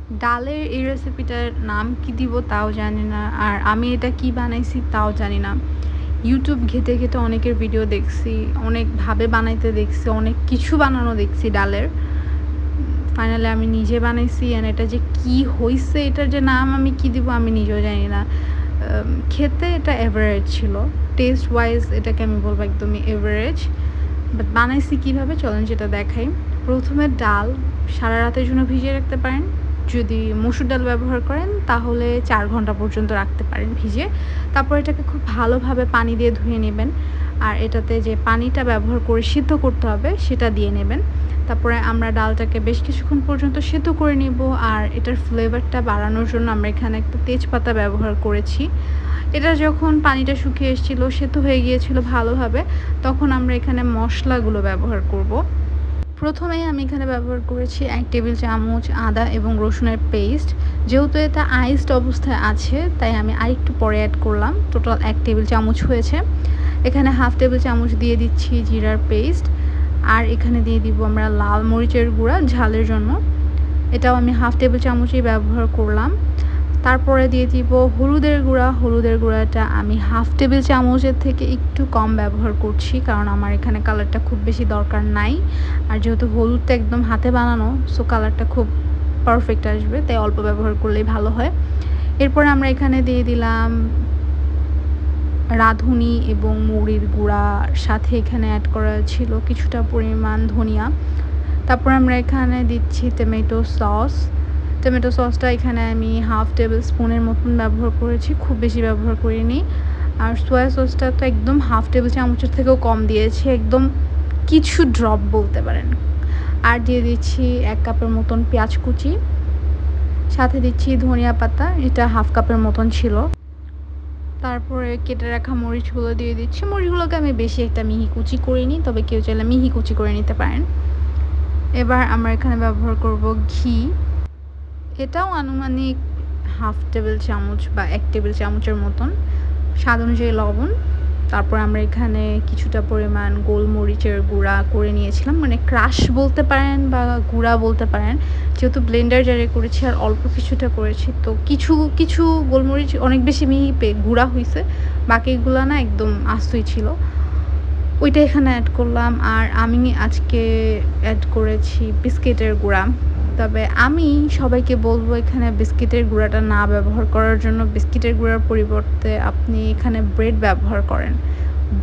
ডালের এই রেসিপিটার নাম কি দিব তাও জানি না, আর আমি এটা কি বানাইছি তাও জানি না। ইউটিউব ঘেঁটে ঘেঁটে অনেকের ভিডিও দেখছি, অনেকভাবে বানাইতে দেখছি, অনেক কিছু বানানো দেখছি ডালের। ফাইনালি আমি নিজে বানাইছি, অ্যান্ড এটা যে কি হইছে, এটার যে নাম আমি কি দিব আমি নিজেও জানি না। খেতে এটা এভারেজ ছিল, টেস্ট ওয়াইজ এটাকে আমি বলবো একদমই এভারেজ। বাট বানাইছি কীভাবে চলেন যেটা দেখাই। প্রথমে ডাল সারা রাতের জন্য ভিজিয়ে রাখতে পারেন। যদি মসুর ডাল ব্যবহার করেন তাহলে 4 ঘন্টা পর্যন্ত রাখতে পারেন ভিজিয়ে। তারপর এটাকে খুব ভালোভাবে পানি দিয়ে ধুয়ে নেবেন, আর এটাতে যে পানিটা ব্যবহার করে সিদ্ধ করতে হবে সেটা দিয়ে নেবেন। তারপরে আমরা ডালটাকে বেশ কিছুক্ষণ পর্যন্ত সেদ্ধ করে নিব, আর এটার ফ্লেভারটা বাড়ানোর জন্য আমরা এখানে একটা তেজপাতা ব্যবহার করেছি। এটা যখন পানিটা শুকিয়ে এসেছিলো, সেদ্ধ হয়ে গিয়েছিল ভালোভাবে, তখন আমরা এখানে মশলাগুলো ব্যবহার করব। প্রথমেই আমি এখানে ব্যবহার করেছি 1 টেবিল চামচ আদা এবং রসুনের পেস্ট। যেহেতু এটা আইসড অবস্থায় আছে তাই আমি আরেকটু পরে অ্যাড করলাম, টোটাল 1 টেবিল চামচ হয়েছে। এখানে হাফ টেবিল চামচ দিয়ে দিচ্ছি জিরার পেস্ট, আর এখানে দিয়ে দিব আমরা লাল মরিচের গুঁড়া ঝালের জন্য, এটাও আমি হাফ টেবিল চামচই ব্যবহার করলাম। তারপরে দিয়ে দিব হলুদের গুঁড়া। হলুদের গুঁড়াটা আমি হাফ টেবিল চামচের থেকে একটু কম ব্যবহার করছি, কারণ আমার এখানে কালারটা খুব বেশি দরকার নাই, আর যেহেতু হলুদটা একদম হাতে বানানো, সো কালারটা খুব পারফেক্ট আসবে, তাই অল্প ব্যবহার করলেই ভালো হয়। এরপর আমরা এখানে দিয়ে দিলাম রাঁধুনি এবং মৌরির গুঁড়া, সাথে এখানে অ্যাড করা ছিল কিছুটা পরিমাণ ধনিয়া। তারপর আমরা এখানে দিচ্ছি টমেটো সস। টমেটো সসটা এখানে আমি হাফ টেবিল স্পুনের মতন ব্যবহার করেছি, খুব বেশি ব্যবহার করিনি। আর সয়া সসটা তো একদম হাফ টেবিল চামচের থেকেও কম দিয়েছি, একদম কিছু ড্রপ বলতে পারেন। আর দিয়ে দিচ্ছি 1 কাপের মতন পেঁয়াজ কুচি, সাথে দিচ্ছি ধনিয়া পাতা, এটা হাফ কাপের মতন ছিল। তারপরে কেটে রাখা মরিচগুলো দিয়ে দিচ্ছি। মরিচগুলোকে আমি বেশি একটা মিহি কুচি করিনি, তবে কেউ চাইলে মিহি কুচি করে নিতে পারেন। এবার আমরা এখানে ব্যবহার করব ঘি, এটাও আনুমানিক হাফ টেবিল চামচ বা 1 টেবিল চামচের মতন, স্বাদ অনুযায়ী লবণ। তারপর আমরা এখানে কিছুটা পরিমাণ গোলমরিচের গুঁড়া করে নিয়েছিলাম, মানে ক্রাশ বলতে পারেন বা গুঁড়া বলতে পারেন, যেহেতু ব্লেন্ডার জারে করেছি আর অল্প কিছুটা করেছি, তো কিছু কিছু গোলমরিচ অনেক বেশি মিহি গুঁড়া হয়েছে, বাকিগুলো না একদম আস্তই ছিল, ওইটা এখানে অ্যাড করলাম। আর আমি আজকে অ্যাড করেছি বিস্কিটের গুঁড়া, তবে আমি সবাইকে বলবো এখানে বিস্কিটের গুঁড়াটা না ব্যবহার করার জন্য। বিস্কিটের গুঁড়ার পরিবর্তে আপনি এখানে ব্রেড ব্যবহার করেন,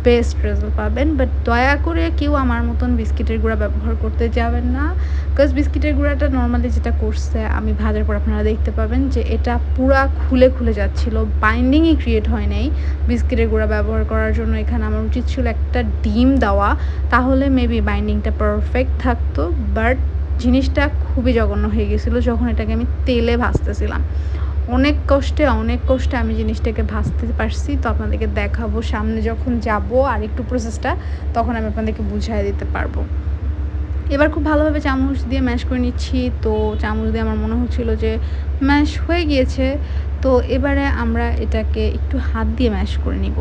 বেস্ট রেজাল্ট পাবেন। বাট দয়া করে কেউ আমার মতন বিস্কিটের গুঁড়া ব্যবহার করতে যাবেন না, বিকজ বিস্কিটের গুঁড়াটা নর্মালি যেটা করছে, আমি ভাজার পর আপনারা দেখতে পাবেন যে এটা পুরা খুলে খুলে যাচ্ছিলো, বাইন্ডিংই ক্রিয়েট হয় নাই। বিস্কিটের গুঁড়া ব্যবহার করার জন্য এখানে আমার উচিত ছিল একটা ডিম দেওয়া, তাহলে মেবি বাইন্ডিংটা পারফেক্ট থাকতো। বাট জিনিসটা খুবই জঘন্য হয়ে গেছিলো যখন এটাকে আমি তেলে ভাজতেছিলাম। অনেক কষ্টে আমি জিনিসটাকে ভাজতে পারছি, তো আপনাদেরকে দেখাবো সামনে যখন যাব আর একটু প্রসেসটা, তখন আমি আপনাদেরকে বুঝিয়ে দিতে পারবো। এবার খুব ভালোভাবে চামচ দিয়ে ম্যাশ করে নিচ্ছি, তো চামচ দিয়ে আমার মনে হচ্ছিলো যে ম্যাশ হয়ে গিয়েছে, তো এবারে আমরা এটাকে একটু হাত দিয়ে ম্যাশ করে নিব।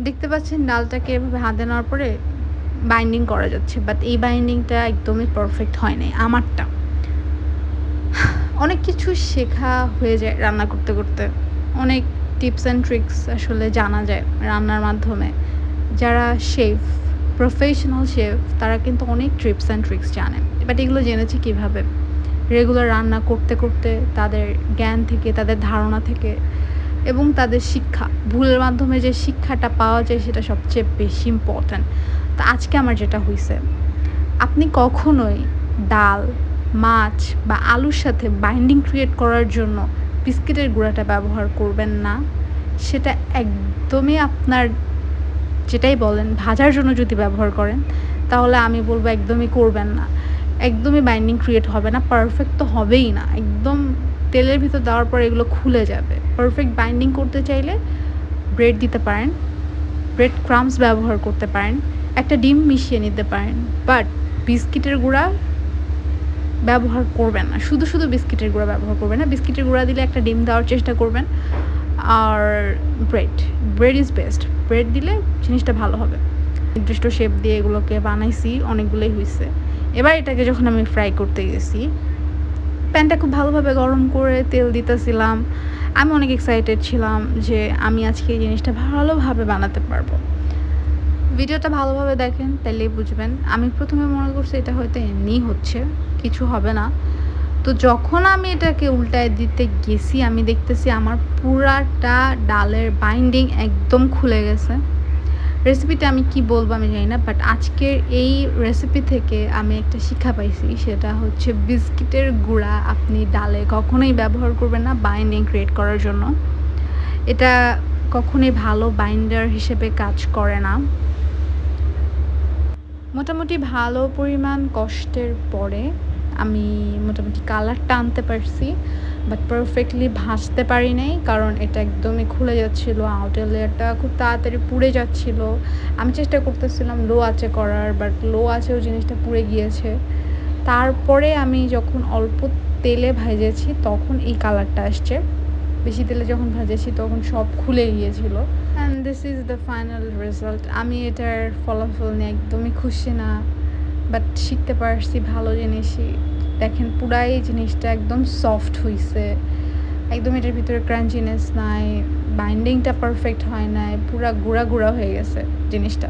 দেখতে পাচ্ছেন ডালটাকে এভাবে হাতে নেওয়ার পরে বাইন্ডিং করা যাচ্ছে, বাট এই বাইন্ডিংটা একদমই পারফেক্ট হয় নাই আমারটা। অনেক কিছু শেখা হয়ে যায় রান্না করতে করতে, অনেক টিপস অ্যান্ড ট্রিক্স আসলে জানা যায় রান্নার মাধ্যমে। যারা শেফ, প্রফেশনাল শেফ, তারা কিন্তু অনেক টিপস অ্যান্ড ট্রিক্স জানে, বাট এগুলো জেনেছি কীভাবে, রেগুলার রান্না করতে করতে, তাদের জ্ঞান থেকে, তাদের ধারণা থেকে, এবং তাদের শিক্ষা, ভুলের মাধ্যমে যে শিক্ষাটা পাওয়া যায় সেটা সবচেয়ে বেশি ইম্পর্ট্যান্ট। তো আজকে আমার যেটা হয়েছে, আপনি কখনোই ডাল, মাছ বা আলুর সাথে বাইন্ডিং ক্রিয়েট করার জন্য বিস্কিটের গুঁড়াটা ব্যবহার করবেন না। সেটা একদমই আপনার, যেটাই বলেন, ভাজার জন্য যদি ব্যবহার করেন তাহলে আমি বলবো একদমই করবেন না। একদমই বাইন্ডিং ক্রিয়েট হবে না, পারফেক্ট তো হবেই না, একদম তেলের ভিতর দেওয়ার পর এগুলো খুলে যাবে। পারফেক্ট বাইন্ডিং করতে চাইলে ব্রেড দিতে পারেন, ব্রেড ক্রাম্বস ব্যবহার করতে পারেন, একটা ডিম মিশিয়ে নিতে পারেন, বাট বিস্কিটের গুঁড়া ব্যবহার করবেন না, শুধু শুধু বিস্কিটের গুঁড়া ব্যবহার করবেন না। বিস্কিটের গুঁড়া দিলে একটা ডিম দেওয়ার চেষ্টা করবেন। আর ব্রেড ইজ বেস্ট। ব্রেড দিলে জিনিসটা ভালো হবে। নির্দিষ্ট শেপ দিয়ে এগুলোকে বানাইছি, অনেকগুলোই হয়েছে। এবার এটাকে যখন আমি ফ্রাই করতে গেছি, প্যানটা খুব ভালোভাবে গরম করে তেল দিতেছিলাম। আমি অনেক এক্সাইটেড ছিলাম যে আমি আজকে এই জিনিসটা ভালোভাবে বানাতে পারবো। ভিডিওটা ভালোভাবে দেখেন তাহলেই বুঝবেন। আমি প্রথমে মনে করছি এটা হয়তো এমনিই হচ্ছে, কিছু হবে না। তো যখন আমি এটাকে উল্টায় দিতে গেছি, আমি দেখতেছি আমার পুরাটা ডালের বাইন্ডিং একদম খুলে গেছে। রেসিপিতে আমি কি বলবো আমি জানি না, বাট আজকের এই রেসিপি থেকে আমি একটা শিক্ষা পাইছি, সেটা হচ্ছে বিস্কিটের গুঁড়া আপনি ডালে কখনোই ব্যবহার করবেন না বাইন্ডিং ক্রিয়েট করার জন্য। এটা কখনোই ভালো বাইন্ডার হিসেবে কাজ করে না। মোটামুটি ভালো পরিমাণ কষ্টের পরে আমি মোটামুটি কালারটা আনতে পারছি, বাট পারফেক্টলি ভাজতে পারি নাই, কারণ এটা একদমই খুলে যাচ্ছিলো। আউটার লেয়ারটা খুব তাড়াতাড়ি পুড়ে যাচ্ছিলো। আমি চেষ্টা করতেছিলাম লো আঁচে করার, বাট লো আঁচেও জিনিসটা পুড়ে গিয়েছে। তারপরে আমি যখন অল্প তেলে ভেজেছি তখন এই কালারটা আসছে। বেশি তেলে যখন ভেজেছি তখন সব খুলে গিয়েছিল। And this is the final result. আমি এটার ফলাফল নিয়ে একদমই খুশি না, বাট শিখতে পারছি ভালো জিনিসই। দেখেন পুরাই জিনিসটা একদম সফট হয়েছে, একদম এটার ভিতরে ক্রাঞ্চিনেস নাই, বাইন্ডিংটা পারফেক্ট হয় নাই, পুরা গুঁড়া গুঁড়া হয়ে গেছে জিনিসটা।